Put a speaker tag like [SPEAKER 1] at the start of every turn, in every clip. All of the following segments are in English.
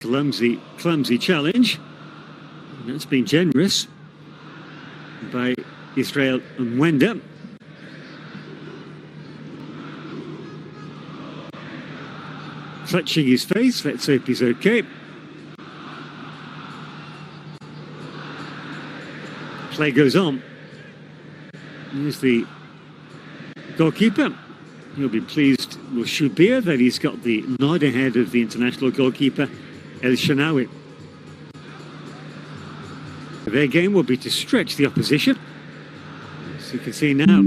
[SPEAKER 1] Clumsy challenge. And that's been generous by Israel Mwenda. Touching his face, let's hope he's okay. Play goes on. Here's the goalkeeper. He'll be pleased with Shubir that he's got the nod ahead of the international goalkeeper, El Shanawi. Their game will be to stretch the opposition. As you can see now.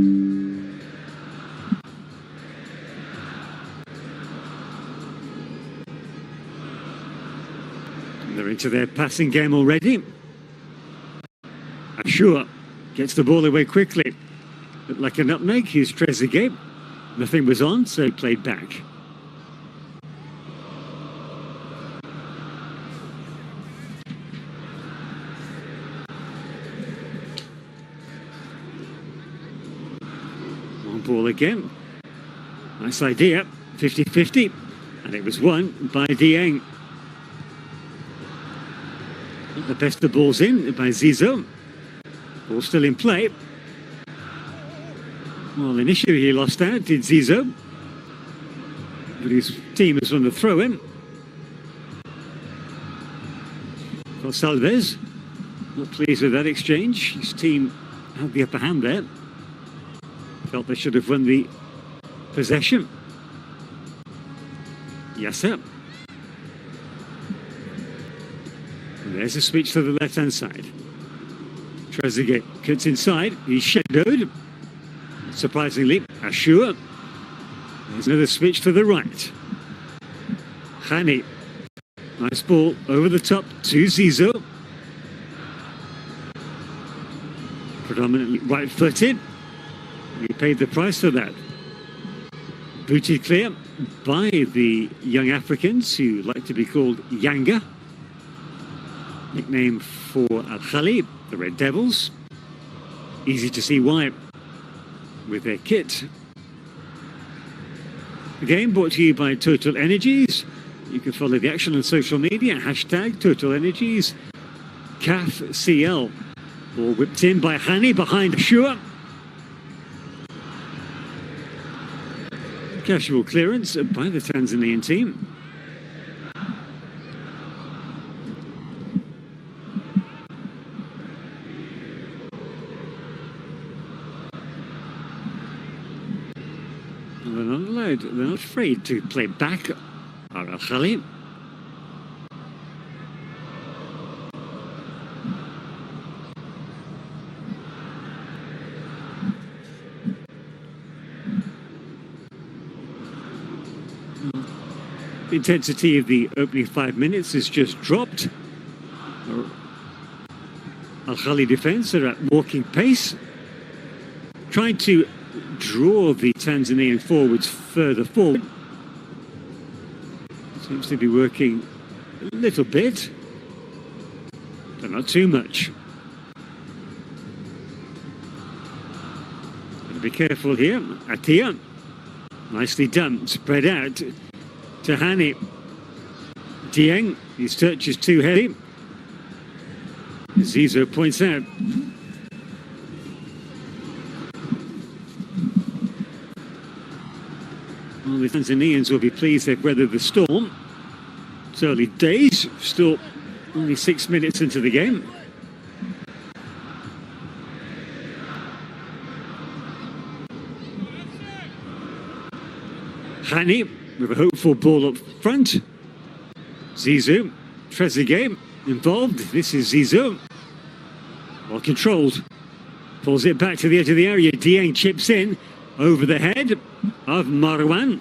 [SPEAKER 1] They're into their passing game already. Ashur gets the ball away quickly. Looked like a nutmeg. Here's Trezeguet. Nothing was on, so he played back. One ball again. Nice idea. 50-50. And it was won by Dieng. The best of balls in by Zizou. Ball still in play. Well, initially he lost out, did Zizou. But his team has won the throw-in. Gonçalves, not pleased with that exchange. His team had the upper hand there. Felt they should have won the possession. Yasser. And there's a switch to the left-hand side. Trezeguet cuts inside. He's shadowed. Surprisingly, Ashur. There's another switch to the right. Hani. Nice ball over the top to Zizou. Predominantly right-footed. He paid the price for that. Booted clear by the young Africans who like to be called YANGA. Nickname for AHLY, the Red Devils. Easy to see why with their kit. The game brought to you by Total Energies. You can follow the action on social media, hashtag Total Energies, CAF CL. Ball whipped in by Hani behind Ashur. Casual clearance by the Tanzanian team. They're not allowed, they're not afraid to play back AHLY. The intensity of the opening 5 minutes has just dropped. AHLY defence are at walking pace, trying to draw the Tanzanian forwards further forward. Seems to be working a little bit, but not too much. Gotta be careful here. Atia, nicely done, spread out to Hani. Dieng, his touch is too heavy. Zizou points out. Well, the Tanzanians will be pleased they've weathered the storm. It's early days, still only 6 minutes into the game. Hani with a hopeful ball up front. Zizou, Trezeguet involved. This is Zizou. Well controlled. Pulls it back to the edge of the area. Dieng chips in over the head of Marwan.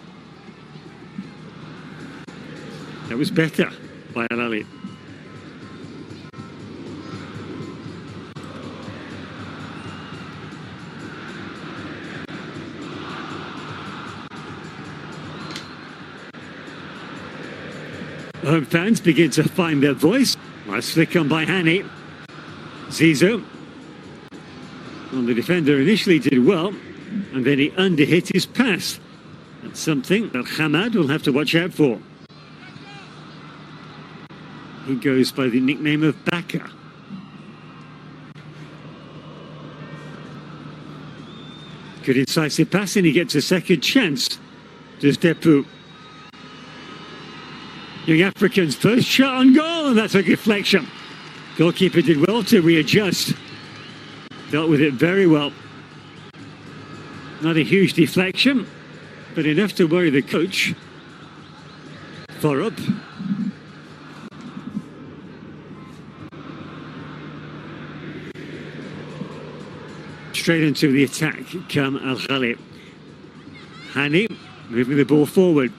[SPEAKER 1] That was better by AHLY. Home fans begin to find their voice. Nice flick on by Hani. Zizou. Well, the defender initially did well, and then he underhit his pass. That's something that Hamad will have to watch out for. He goes by the nickname of Baka. Good incisive pass, and he gets a second chance. Does Depu. Young Africans' first shot on goal, and that's a deflection. Goalkeeper did well to readjust. Dealt with it very well. Not a huge deflection, but enough to worry the coach. Thorup. Straight into the attack come AHLY. Hani moving the ball forward.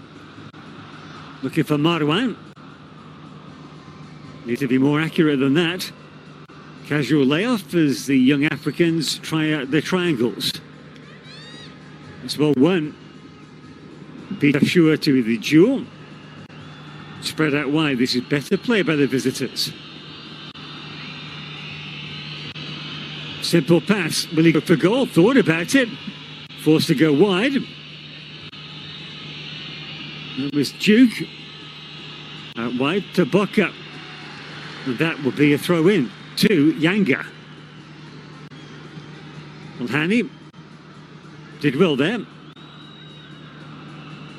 [SPEAKER 1] Looking for Marwan. Need to be more accurate than that. Casual layoff as the young Africans try out their triangles. It's well won. Beat Ashua to the duel. Spread out wide. This is better play by the visitors. Simple pass. Will he go for goal? Thought about it. Forced to go wide. It was Duke. Out wide to Boca. And that will be a throw in to YANGA. Well, Hani did well there.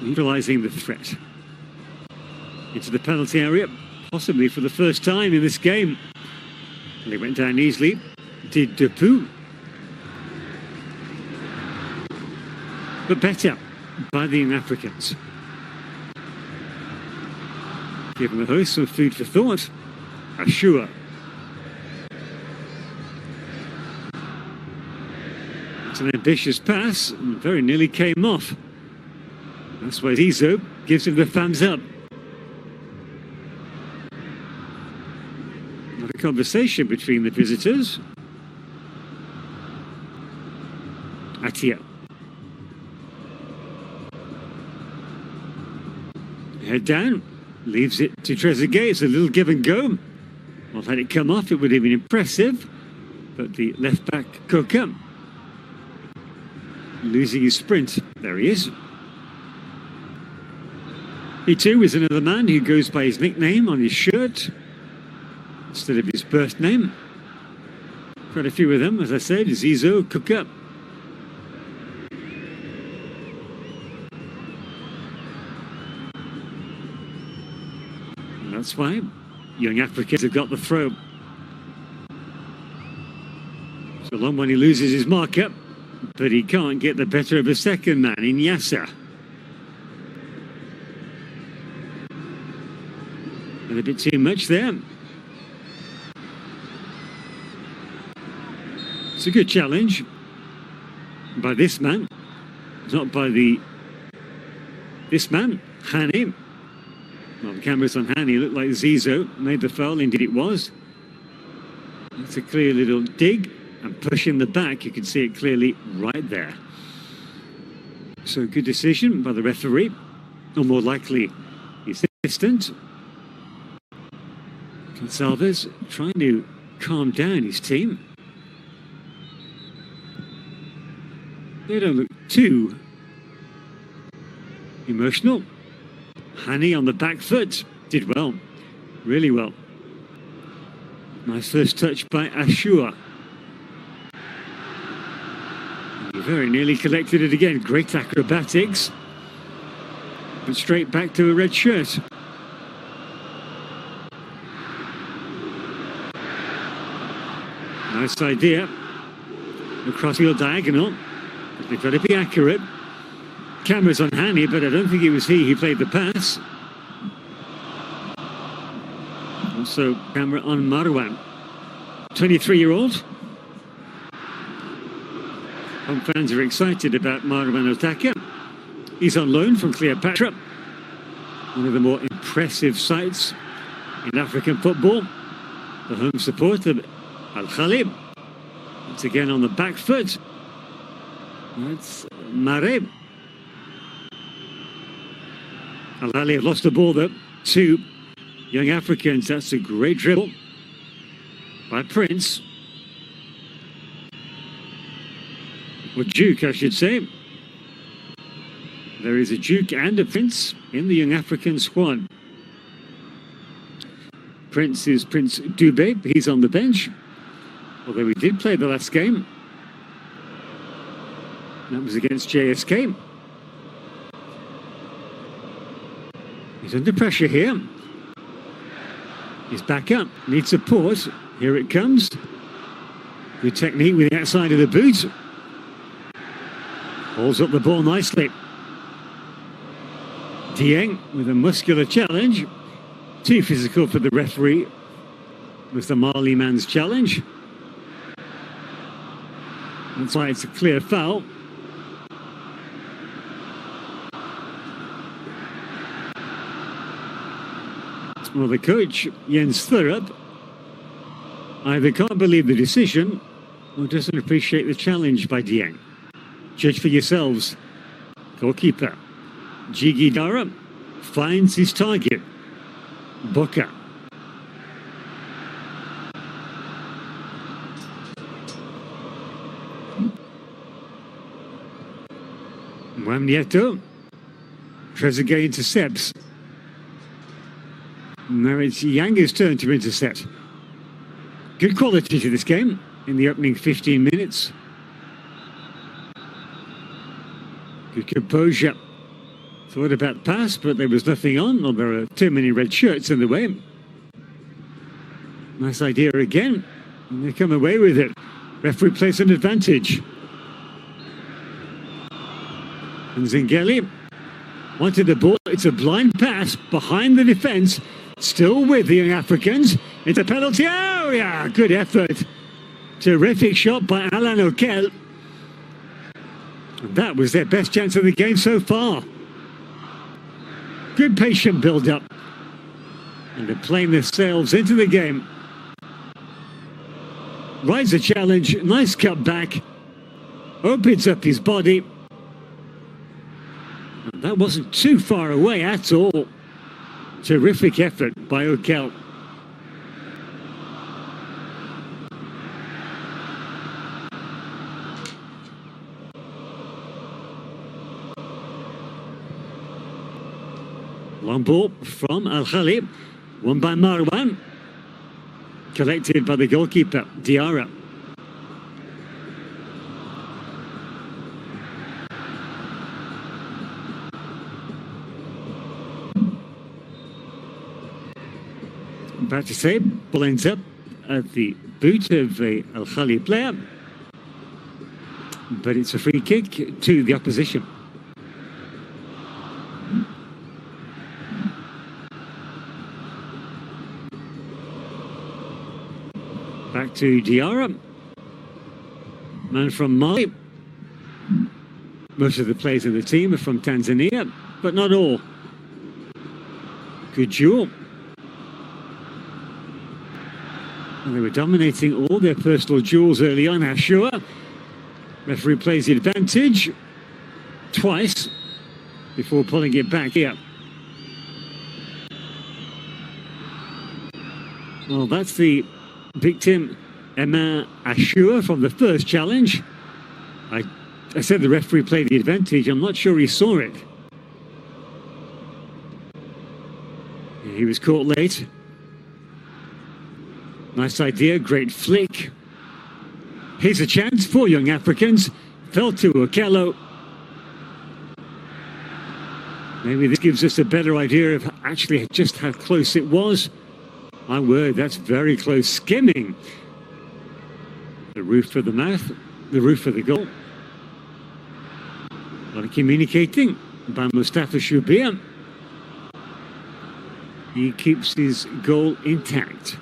[SPEAKER 1] Utilising the threat. Into the penalty area. Possibly for the first time in this game. And he went down easily. Did Depu. But better by the young Africans. Giving the host some food for thought. Ashua. It's an ambitious pass and very nearly came off. That's why Zizo gives him the thumbs up. Not a conversation between the visitors. Atia. Head down, leaves it to Trezeguet. It's a little give and go. Well, had it come off, it would have been impressive. But the left back, Koka, losing his sprint. There he is. He too is another man who goes by his nickname on his shirt instead of his birth name. Quite a few of them, as I said, Zizo, Koka. That's why young Africans have got the throw. So long when he loses his marker, but he can't get the better of a second man in Yasser. And a bit too much there. It's a good challenge by this man, not by this man, Hani. Well, the camera's on Hani. It looked like Zizo made the foul. Indeed it was. It's a clear little dig and push in the back. You can see it clearly right there. So good decision by the referee. Or more likely, his assistant. Gonçalves trying to calm down his team. They don't look too emotional. Hani on the back foot, did well, really well. Nice first touch by Ashua. He very nearly collected it again. Great acrobatics, but straight back to a red shirt. Nice idea. Across field diagonal. They've got to be accurate. Camera's on Hani, but I don't think it was he who played the pass. Also, camera on Marwan. 23-year-old. Home fans are excited about Marwan Otaka. He's on loan from Cleopatra. One of the more impressive sights in African football. The home support of AHLY. Once again on the back foot. That's Mare. AHLY have lost the ball though to young Africans. That's a great dribble by Prince. Or Duke, I should say. There is a Duke and a Prince in the young African squad. Prince is Prince Dubé. He's on the bench, although he did play the last game. That was against JSK. He's under pressure here. He's back up, needs support. Here it comes. Good technique with the outside of the boot. Holds up the ball nicely. Dieng with a muscular challenge. Too physical for the referee. Was the Mali man's challenge. That's why it's a clear foul. Well, the coach, Jens Thurup, either can't believe the decision or doesn't appreciate the challenge by Dieng. Judge for yourselves. Goalkeeper Jigi Dara finds his target. Boca. Mwamnieto. Trezeguet intercepts. Now it's YANGA's turn to intercept. Good quality to this game in the opening 15 minutes. Good composure. Thought about pass, but there was nothing on. Well, there are too many red shirts in the way. Nice idea again. And they come away with it. Referee plays an advantage. And Zingeli wanted the ball. It's a blind pass behind the defence. Still with the young Africans. It's a penalty area. Good effort. Terrific shot by Alain Okel. And that was their best chance of the game so far. Good patient build-up. And they're playing themselves into the game. Rides a challenge. Nice cut back. Opens up his body. And that wasn't too far away at all. Terrific effort by Okel. Long ball from AHLY, won by Marwan. Collected by the goalkeeper, Diarra. About to say, ball ends up at the boot of a AHLY player, but it's a free kick to the opposition. Back to Diarra, man from Mali. Most of the players in the team are from Tanzania, but not all. Good duel. And they were dominating all their personal duels early on, Ashura. Referee plays the advantage twice before pulling it back here. Well, that's the victim, Emma Ashura, from the first challenge. I said the referee played the advantage. I'm not sure he saw it. He was caught late. Nice idea, great flick. Here's a chance for young Africans. Fell to Okello. Maybe this gives us a better idea of actually just how close it was. My word, that's very close. Skimming the roof of the mouth, the roof of the goal. A lot of communicating by Mustafa Shubir. He keeps his goal intact.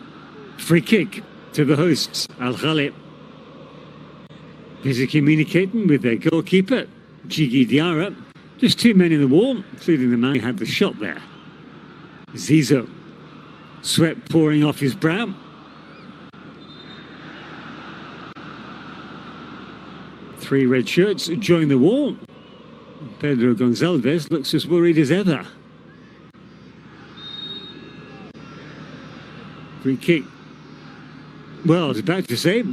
[SPEAKER 1] Free kick to the hosts, AHLY. Busy communicating with their goalkeeper, Jigi Diarra. Just two men in the wall, including the man who had the shot there. Zizo. Sweat pouring off his brow. Three red shirts join the wall. Pedro Gonçalves looks as worried as ever. Free kick. Well, I was about to say,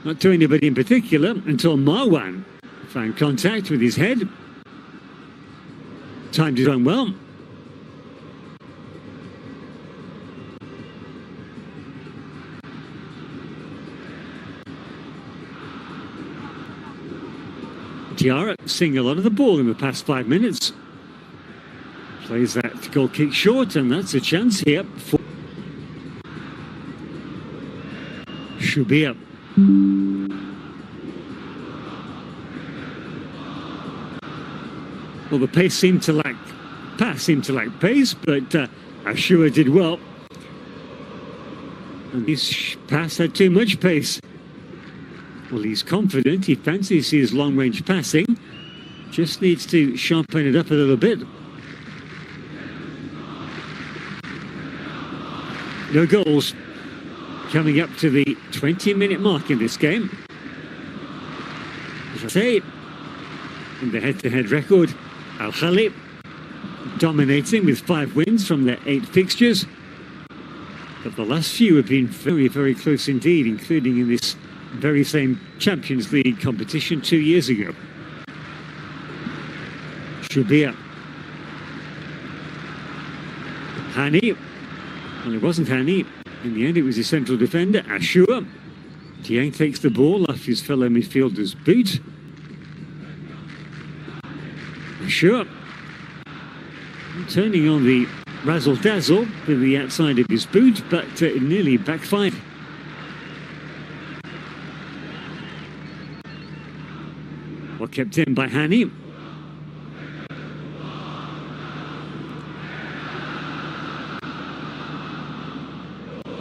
[SPEAKER 1] not to anybody in particular, until Marwan found contact with his head. Timed it on well. Tiara seeing a lot of the ball in the past 5 minutes. Plays that goal kick short, and that's a chance here for Shubia. Well, the pace seemed to lack pace, but Ashua did well. And this pass had too much pace. Well, he's confident. He fancies his long-range passing. Just needs to sharpen it up a little bit. No goals. Coming up to the 20-minute mark in this game. As I say, in the head-to-head record, AHLY dominating with 5 wins from their 8 fixtures. But the last few have been very, very close indeed, including in this very same Champions League competition 2 years ago. Shubia. Hani. Well, it wasn't Hani. In the end, it was his central defender, Ashua. Dieng takes the ball off his fellow midfielder's boot. Ashua. Turning on the razzle-dazzle with the outside of his boot, but it nearly backfired. Well, kept in by Hani.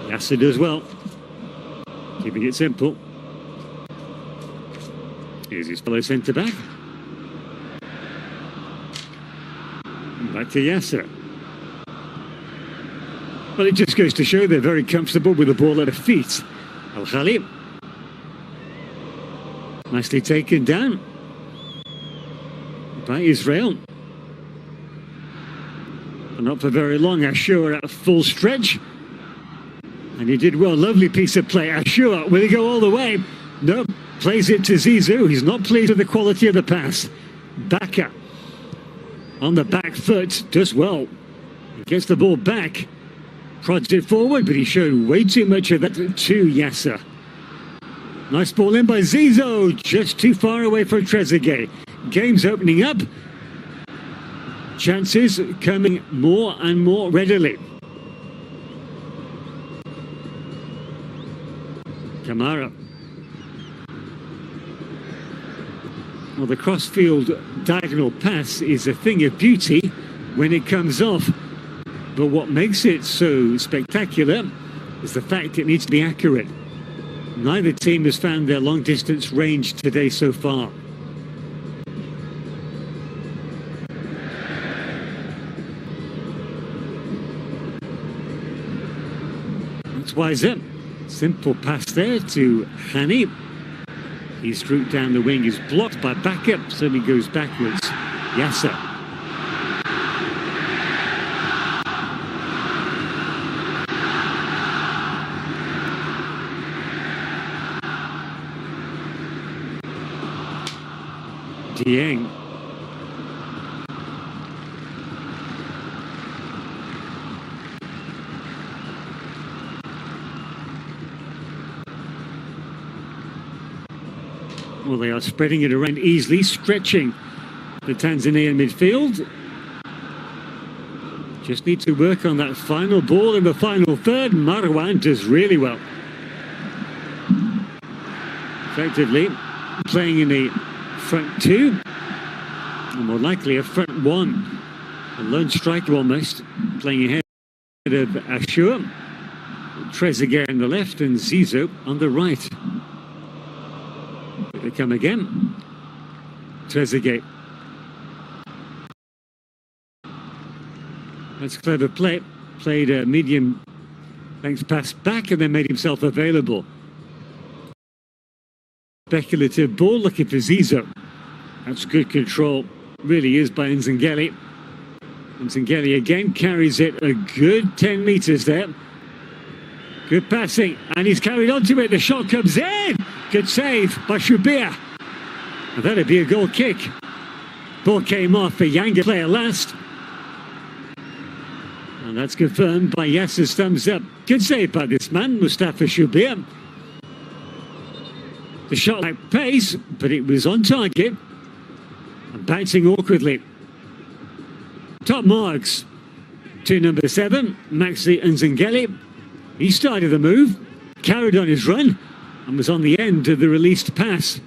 [SPEAKER 1] Yasser does well. Keeping it simple. Here's his fellow centre-back. Back to Yasser. Well, it just goes to show they're very comfortable with the ball at their feet. AHLY. Nicely taken down by Israel. And not for very long, Ashua at full stretch. And he did well. Lovely piece of play. Ashua, will he go all the way? No, plays it to Zizou. He's not pleased with the quality of the pass. Baka on the back foot, does well. He gets the ball back. Prods it forward, but he showed way too much of that to Yasser. Nice ball in by Zizou, just too far away for Trezeguet. Game's opening up. Chances coming more and more readily. Kamara. Well, the cross-field diagonal pass is a thing of beauty when it comes off. But what makes it so spectacular is the fact it needs to be accurate. Neither team has found their long-distance range today so far. That's wise up. Simple pass there to Hani. His route down the wing is blocked by backup, so he goes backwards. Yasser. Dieng. Well, they are spreading it around easily, stretching the Tanzanian midfield. Just need to work on that final ball in the final third. Marwan does really well. Effectively playing in the front two, and more likely a front one. A lone striker almost, playing ahead of Ashua. Trezeguet on the left and Zizou on the right. They come again. Trezeguet. That's clever play. Played a medium length pass back and then made himself available. Speculative ball looking for Zizou. That's good control. Really is by Nzengeli. Nzengeli again carries it a good 10 metres there. Good passing, and he's carried onto it. The shot comes in. Good save by Shubia. And that'd be a goal kick. Ball came off for YANGA player last. And that's confirmed by Yasser's thumbs up. Good save by this man, Mustafa Shubia. The shot lacked pace, but it was on target. And bouncing awkwardly. Top marks to number 7, Maxi Nzengeli. He started the move, carried on his run, and was on the end of the released pass.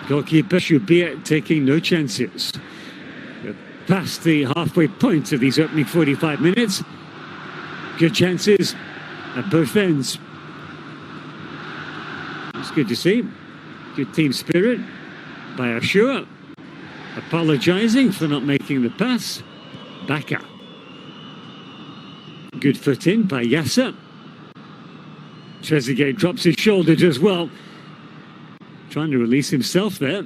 [SPEAKER 1] Goalkeeper should be taking no chances. Past the halfway point of these opening 45 minutes. Good chances at both ends. It's good to see. Good team spirit by AHLY. Apologising for not making the pass. Baka. Good foot in by Yasser. Trezeguet drops his shoulders as well. Trying to release himself there.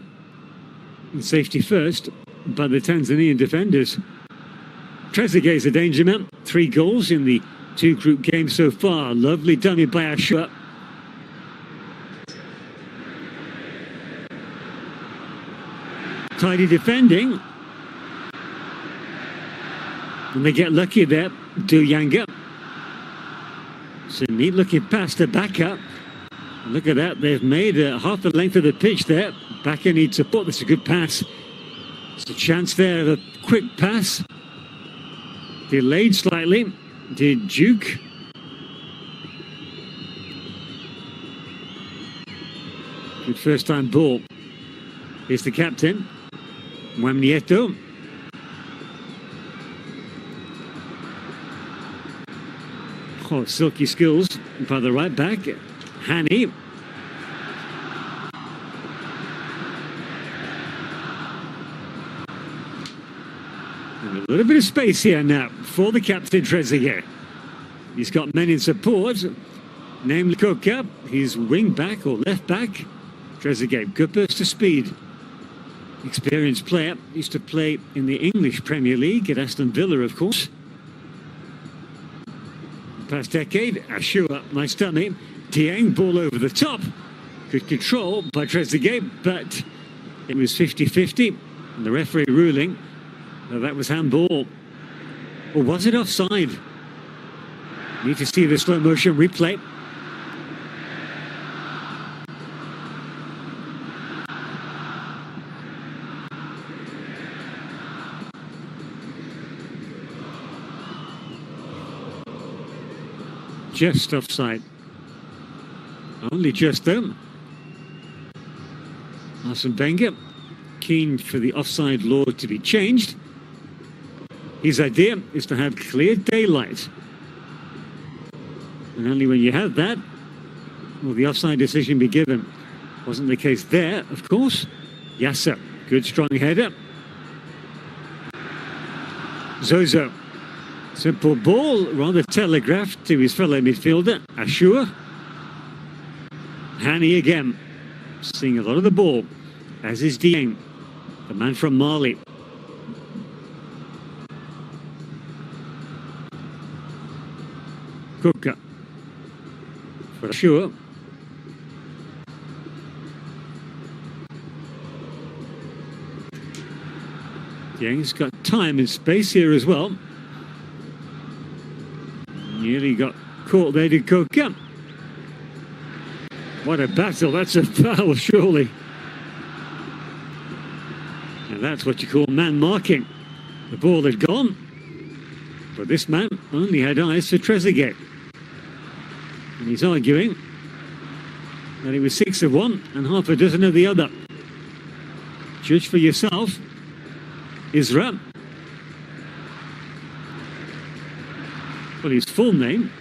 [SPEAKER 1] And safety first by the Tanzanian defenders. Trezeguet's a danger man. 3 goals in the 2 group games so far. Lovely dummy by AHLY. Tidy defending. And they get lucky there. Do YANGA. It's a neat looking pass to Baka. Look at that. They've made half the length of the pitch there. Baka needs support. That's a good pass. It's a chance there of a quick pass. Delayed slightly. Did Duke. Good first time ball. Here's the captain. Mwamnieto. Oh, silky skills by the right back. Hani. And a little bit of space here now for the captain Trezeguet. He's got men in support, namely Koka, his wing back or left back. Trezeguet, good burst of speed. Experienced player, used to play in the English Premier League at Aston Villa, of course. Past decade, AHLY, nice dummy. Dieng, ball over the top. Good control by Trezeguet, but it was 50-50. And the referee ruling that was handball. Or was it offside? Need to see the slow motion replay. Just offside. Only just though. Arsene Wenger keen for the offside law to be changed. His idea is to have clear daylight. And only when you have that will the offside decision be given. Wasn't the case there, of course. Yasser, good strong header. Zozo. Simple ball, rather telegraphed to his fellow midfielder, AHLY. Hani again, seeing a lot of the ball, as is Dieng, the man from Mali. Kuka for AHLY. Dieng's got time and space here as well. Nearly got caught there to Koka. What a battle. That's a foul, surely. And that's what you call man marking. The ball had gone, but this man only had eyes for Trezeguet. And he's arguing that he was 6 of one and half a dozen of the other. Judge for yourself. Isra. Well, his full name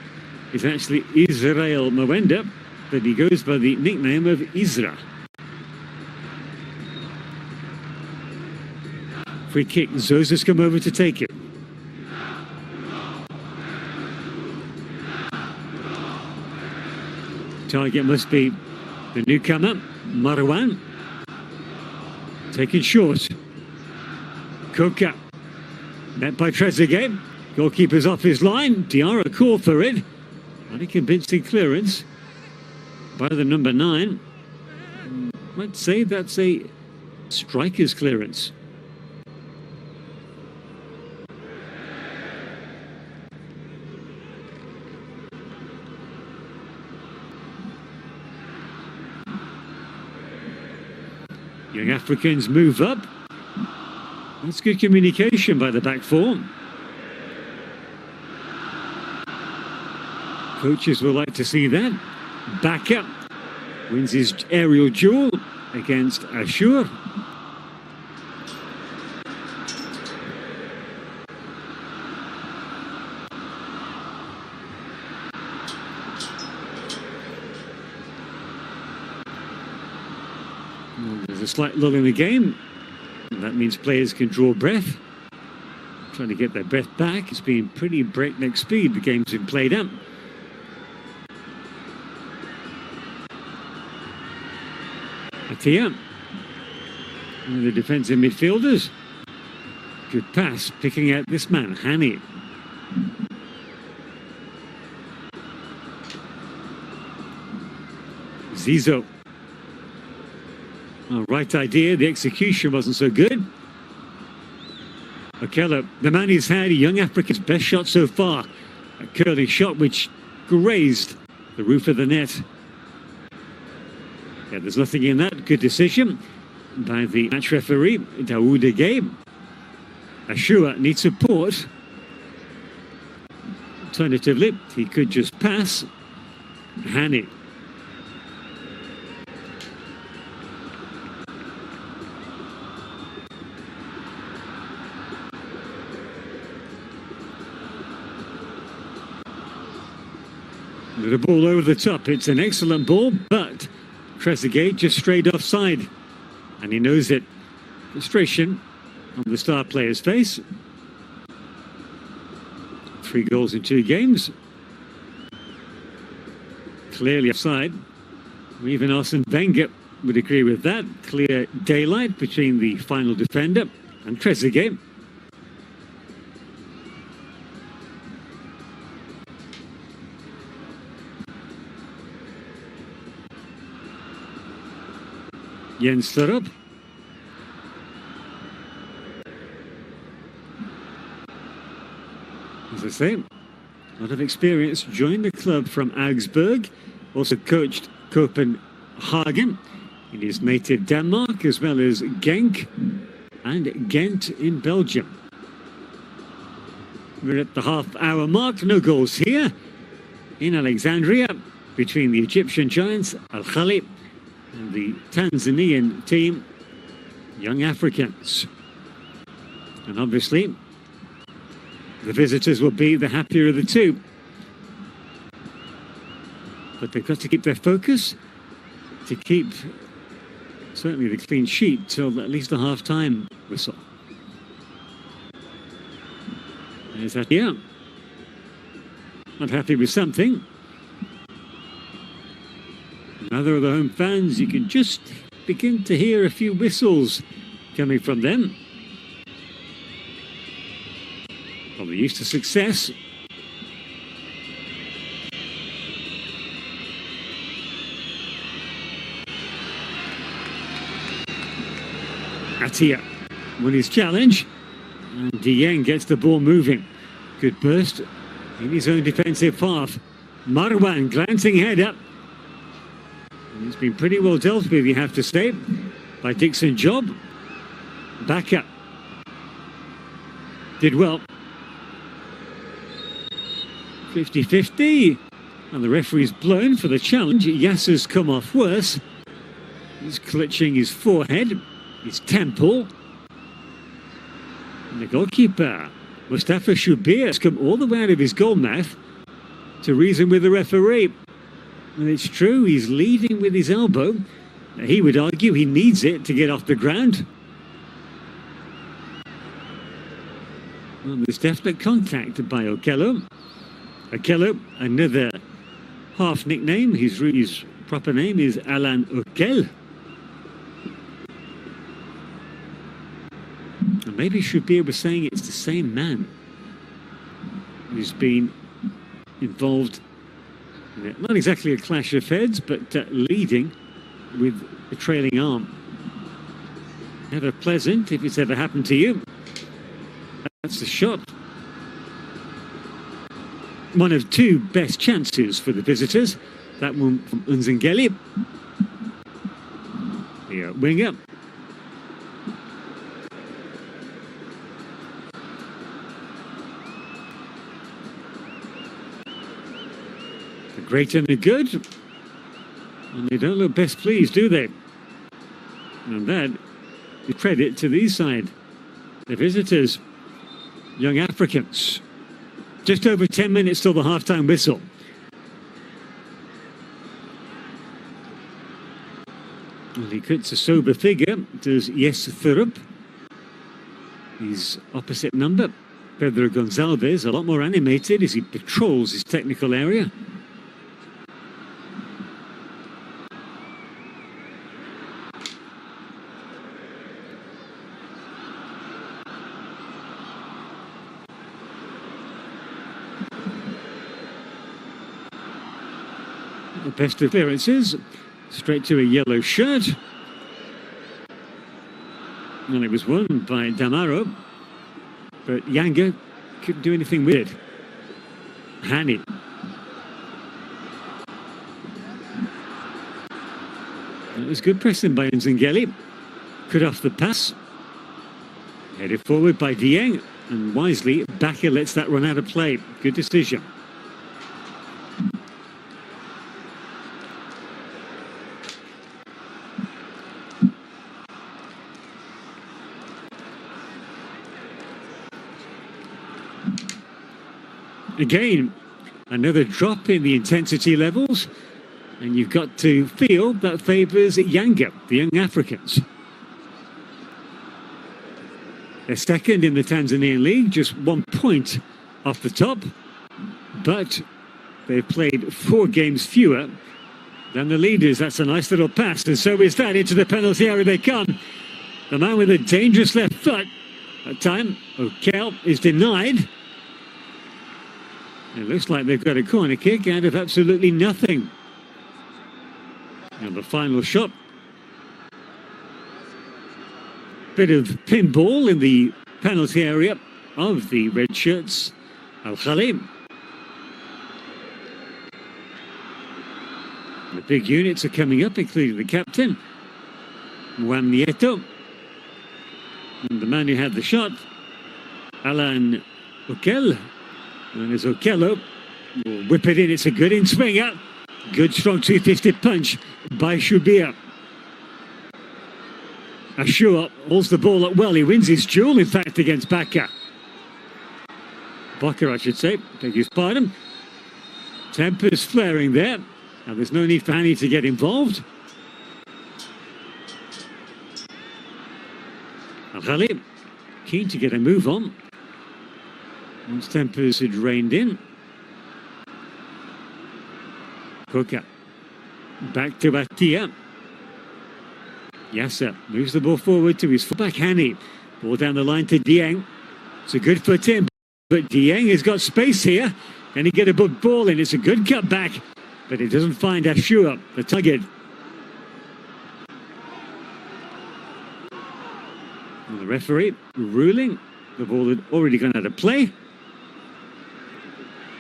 [SPEAKER 1] is actually Israel Mwenda, but he goes by the nickname of Isra. Free kick, Zoza's come over to take it. Target must be the newcomer, Marwan. Taken short. Koka, met by Trezeguet. Goalkeeper's off his line. Diarra called for it. Very convincing clearance by the number 9. I'd say that's a striker's clearance. Young Africans move up. That's good communication by the back four. Coaches will like to see that. Back up. Wins his aerial duel against AHLY. There's a slight lull in the game. That means players can draw breath. Trying to get their breath back. It's been pretty breakneck speed. The game's been played out. Atia. One of the defensive midfielders. Good pass, picking out this man, Hani. Zizo. Oh, right idea, the execution wasn't so good. Okello, the man who's had Young Africa's best shot so far. A curling shot which grazed the roof of the net. Yeah, there's nothing in that. Good decision by the match referee, Daouda Gaye. AHLY needs support. Alternatively, he could just pass. Hani. The ball over the top. It's an excellent ball, but Trezeguet just strayed offside. And he knows it. Frustration on the star player's face. 3 goals in 2 games. Clearly offside. Even Arsene Wenger would agree with that. Clear daylight between the final defender and Trezeguet. Jens Sterup. As I say, a lot of experience. Joined the club from Augsburg. Also coached Copenhagen in his native Denmark, as well as Genk and Ghent in Belgium. We're at the half-hour mark. No goals here in Alexandria between the Egyptian giants, AHLY, and the Tanzanian team, Young Africans. And obviously, the visitors will be the happier of the two. But they've got to keep their focus, to keep certainly the clean sheet till at least the half-time whistle. There's that, yeah. Not happy with something. Other of the home fans, you can just begin to hear a few whistles coming from them. Probably used to success. Atia won his challenge, and Dieng gets the ball moving. Good burst in his own defensive half. Marwan glancing head up. It's been pretty well dealt with, you have to say, by Dixon Job. Back up. Did well. 50-50. And the referee's blown for the challenge. Yasser's come off worse. He's clutching his forehead, his temple. And the goalkeeper, Mustafa Shubir, has come all the way out of his goal mouth to reason with the referee. And it's true, he's leading with his elbow. He would argue he needs it to get off the ground. Well, there's definite contact by Okello. Okello, another half nickname. His proper name is Alan Okel. And maybe Shubir was saying it's the same man who's been involved. Not exactly a clash of heads, but leading with a trailing arm. Never pleasant if it's ever happened to you. That's the shot. One of 2 best chances for the visitors. That one from Unzengeli. The winger. A great and a good. And they don't look best pleased, do they? And that is credit to these side. The visitors, Young Africans. Just over 10 minutes till the half-time whistle. Well, he cuts a sober figure, does Yes Thurup. His opposite number, Pedro Gonçalves, a lot more animated as he patrols his technical area. The best of clearances, straight to a yellow shirt. And it was won by Damaro, but YANGA couldn't do anything with it. Hani. It was good pressing by Nzengeli. Cut off the pass. Headed forward by Dieng, and wisely, Bakker lets that run out of play. Good decision. Again, another drop in the intensity levels, and you've got to feel that favours YANGA, the Young Africans. They're second in the Tanzanian league, just 1 point off the top, but they've played 4 games fewer than the leaders. That's a nice little pass, and so is that. Into the penalty area they come. The man with a dangerous left foot. That time, Okel is denied. It looks like they've got a corner kick out of absolutely nothing. And the final shot. Bit of pinball in the penalty area of the red shirts. AHLY. The big units are coming up, including the captain, Juan Nieto. And the man who had the shot, Alan Okel. And as Okello will whip it in, it's a good in-swinger. Good strong two-fisted punch by Shubir. Ashur holds the ball up well. He wins his duel, in fact, against Bakker. Bakker, I should say. Beg his pardon. Tempers flaring there. Now, there's no need for Hani to get involved. AHLY keen to get a move on. Once tempers had reined in. Kuka. Back to Atia. Yasser moves the ball forward to his fullback Hani. Ball down the line to Dieng. It's a good foot in, but Dieng has got space here. Can he get a good ball in? It's a good cut back, but it doesn't find Ashur, the target. And the referee ruling the ball had already gone out of play.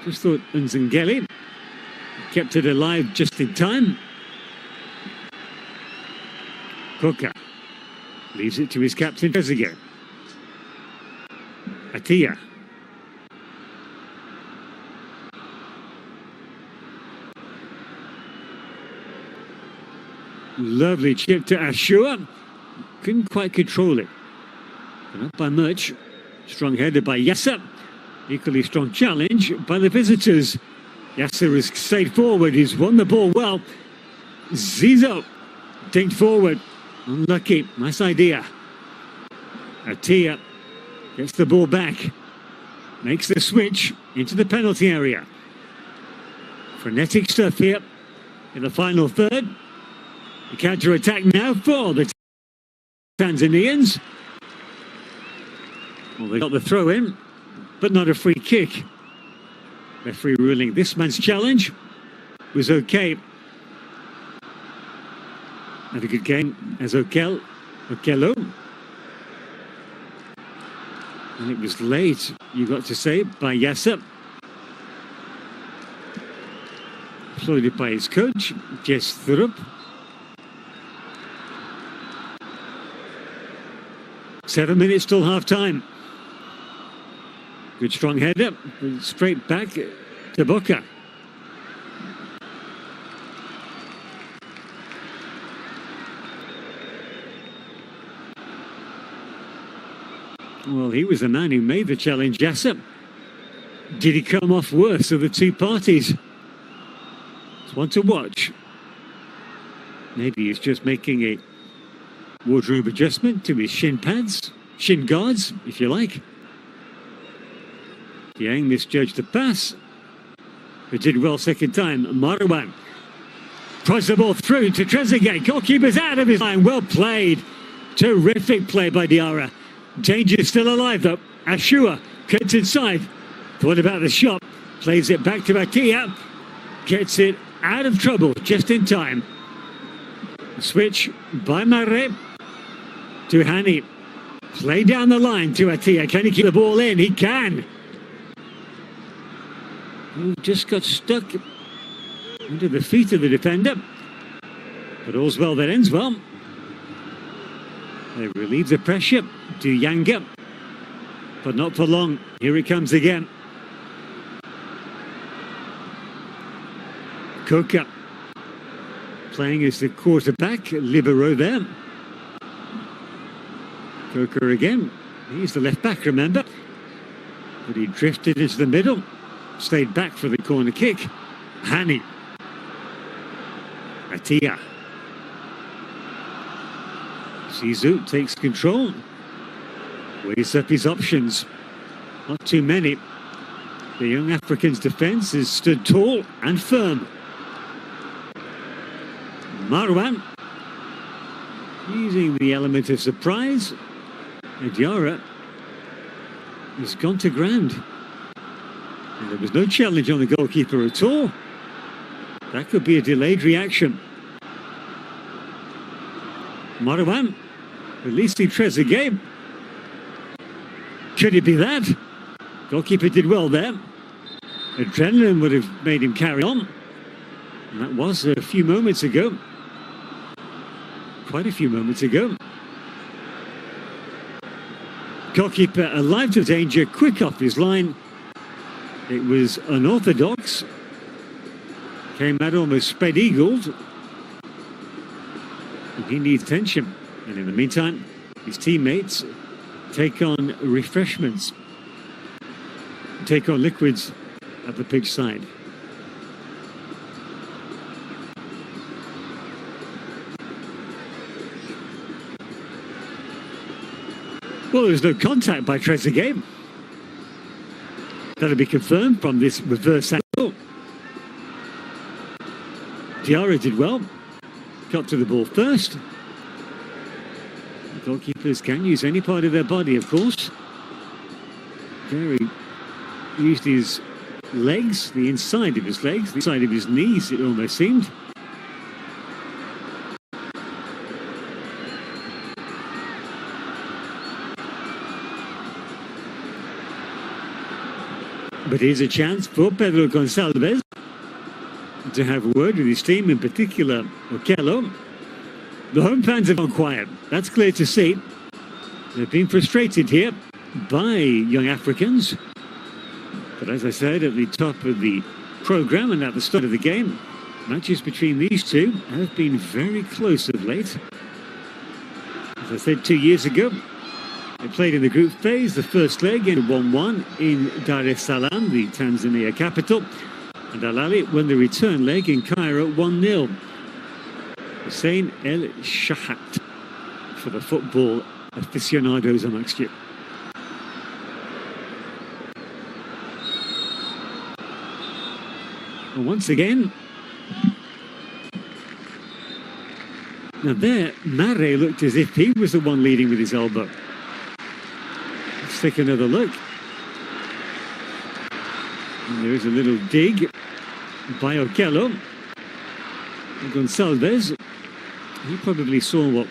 [SPEAKER 1] Just thought Nzengeli kept it alive just in time. Kuka leaves it to his captain, Trezeguet. Atia. Lovely chip to Ashur. Couldn't quite control it. But not by much. Strong header by Yasser. Equally strong challenge by the visitors. Yasser has stayed forward. He's won the ball well. Zizo dinked forward. Unlucky. Nice idea. Atia gets the ball back. Makes the switch into the penalty area. Frenetic stuff here in the final third. The counter-attack now for the Tanzanians. Well, they got the throw in, but not a free kick. Referee ruling this man's challenge was okay. Had a good game as Okello. And it was late, you got to say, by Yasser. Applauded by his coach, Yes Thurup. 7 minutes till half-time. Good strong header, straight back to Boca. Well, he was the man who made the challenge, Yasser. Did he come off worse of the two parties? It's one to watch. Maybe he's just making a wardrobe adjustment to his shin pads, shin guards, if you like. Yang misjudged the pass, but did well second time. Marwan tries the ball through to Trezeguet. Goalkeeper's out of his line. Well played. Terrific play by Diarra. Danger still alive though. Ashua cuts inside. Thought about the shot. Plays it back to Atia. Gets it out of trouble just in time. Switch by Mare to Hani. Play down the line to Atia. Can he keep the ball in? He can. He just got stuck under the feet of the defender. But all's well that ends well. They relieve the pressure to YANGA. But not for long. Here it comes again. Koka playing as the quarterback, libero there. Koka again. He's the left back, remember? But he drifted into the middle. Stayed back for the corner kick. Hani. Atia. Zizou takes control. Weighs up his options. Not too many. The young African's defence is stood tall and firm. Marwan using the element of surprise. And Diarra has gone to ground. And there was no challenge on the goalkeeper at all. That could be a delayed reaction. Marwan releasing Trezeguet. Could it be that? Goalkeeper did well there. Adrenaline would have made him carry on. And that was a few moments ago. Quite a few moments ago. Goalkeeper alive to danger, quick off his line. It was unorthodox. Came out almost spread-eagled. And he needs attention. And in the meantime, his teammates take on refreshments. Take on liquids at the pitch side. Well, there's no contact by Trezeguet. That'll be confirmed from this reverse angle. Diarra did well. Got to the ball first. The goalkeepers can use any part of their body, of course. There he used his legs, the inside of his legs, the inside of his knees, it almost seemed. But here's a chance for Pedro Gonçalves to have a word with his team, in particular Okello. The home fans have gone quiet. That's clear to see. They've been frustrated here by young Africans. But as I said at the top of the programme and at the start of the game, matches between these two have been very close of late. As I said 2 years ago, they played in the group phase, the first leg in 1-1 in Dar es Salaam, the Tanzania capital. And AHLY won the return leg in Cairo 1-0. Hussein El Shahat for the football aficionados amongst you. And once again, now there, Mare looked as if he was the one leading with his elbow. Let's take another look. And there is a little dig by Okello. Gonçalves, he probably saw what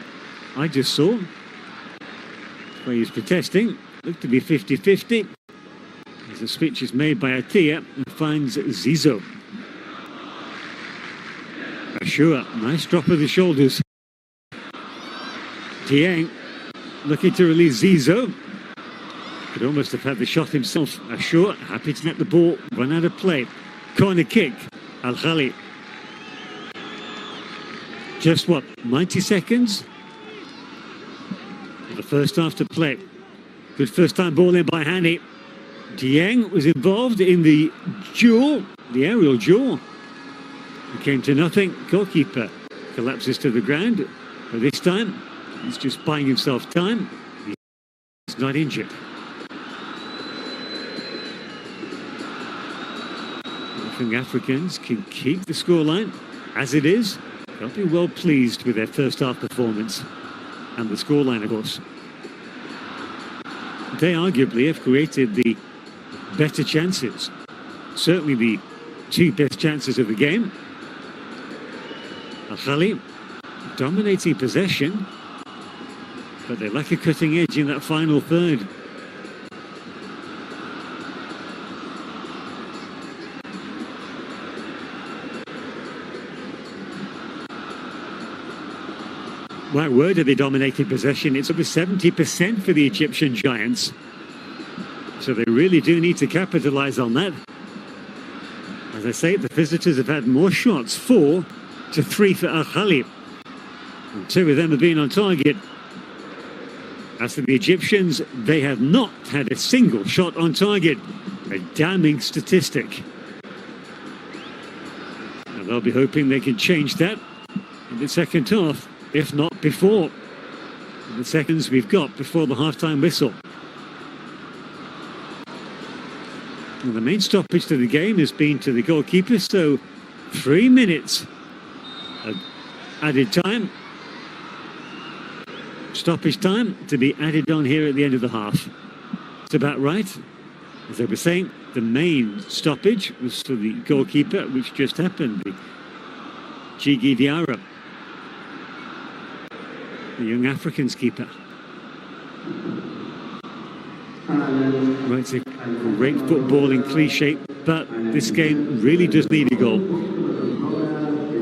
[SPEAKER 1] I just saw. That's why he's protesting. Looked to be 50-50. As the switch is made by Atia and finds Zizou. Ashua, nice drop of the shoulders. Dieng looking to release Zizou. Could almost have had the shot himself. Ashua happy to let the ball run out of play. Corner kick, AHLY. Just what, 90 seconds? The first half to play. Good first-time ball in by Hani. Dieng was involved in the duel, the aerial duel. It came to nothing. Goalkeeper collapses to the ground. But this time, he's just buying himself time. He's not injured. Young Africans can keep the scoreline as it is. They'll be well pleased with their first half performance and the scoreline, of course. They arguably have created the better chances. Certainly the two best chances of the game. AHLY dominating possession, but they lack a cutting edge in that final third. My word, have they dominated possession? It's over 70% for the Egyptian Giants. So they really do need to capitalise on that. As I say, the visitors have had more shots, 4 to 3 for AHLY. And 2 of them have been on target. As for the Egyptians, they have not had a single shot on target. A damning statistic. And they'll be hoping they can change that in the second half, if not before. In the seconds we've got before the half-time whistle. And the main stoppage to the game has been to the goalkeeper, so 3 minutes of added time. Stoppage time to be added on here at the end of the half. It's about right. As I was saying, the main stoppage was for the goalkeeper, which just happened. The Jigi Diarra, the young Africans keeper. Right, it's a great footballing cliche, but this game really does need a goal.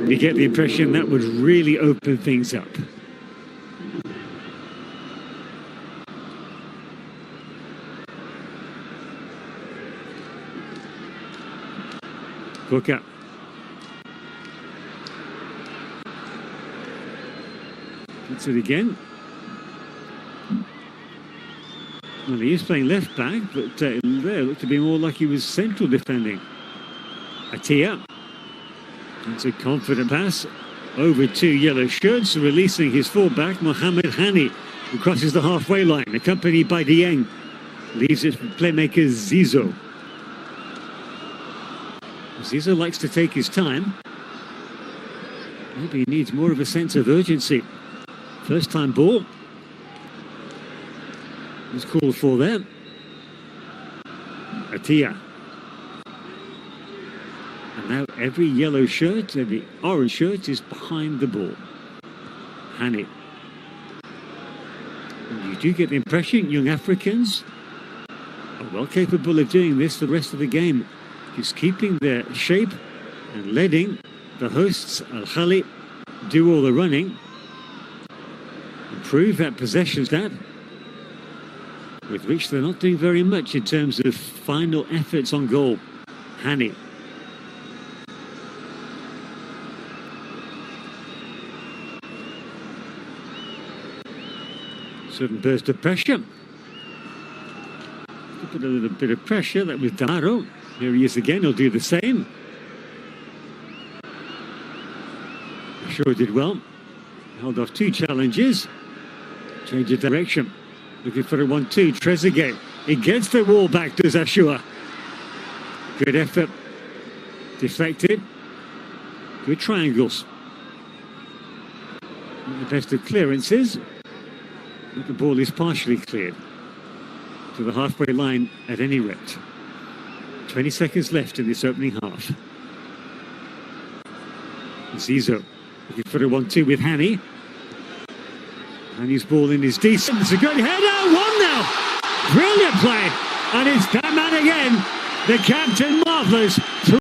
[SPEAKER 1] You get the impression that would really open things up. Look up. Gets it again. Well, he is playing left back, but there looked to be more like he was central defending. Atia. It's a confident pass over 2 yellow shirts, releasing his fullback, Mohamed Hani, who crosses the halfway line, accompanied by Dieng. Leaves it for playmaker Zizo. Zizo likes to take his time. Maybe he needs more of a sense of urgency. First time ball was called for there. Atia. And now every yellow shirt, every orange shirt is behind the ball. Hani. And you do get the impression young Africans are well capable of doing this for the rest of the game. Just keeping their shape and letting the hosts, AHLY, do all the running. Improve that possession stat, with which they're not doing very much in terms of final efforts on goal. Hani. Sudden burst of pressure. Put a little bit of pressure. That was Daro. Here he is again. He'll do the same. Sure did well. Held off 2 challenges. Change of direction. Looking for a 1-2. Trezeguet. He gets the wall back to Zashua. Good effort. Deflected. Good triangles. Not the best of clearances. But the ball is partially cleared. To the halfway line at any rate. 20 seconds left in this opening half. Zizo looking for a 1-2 with Hani. Hani's ball in is decent. It's a good header. 1-0. Brilliant play. And it's that man again. The captain, marvellous.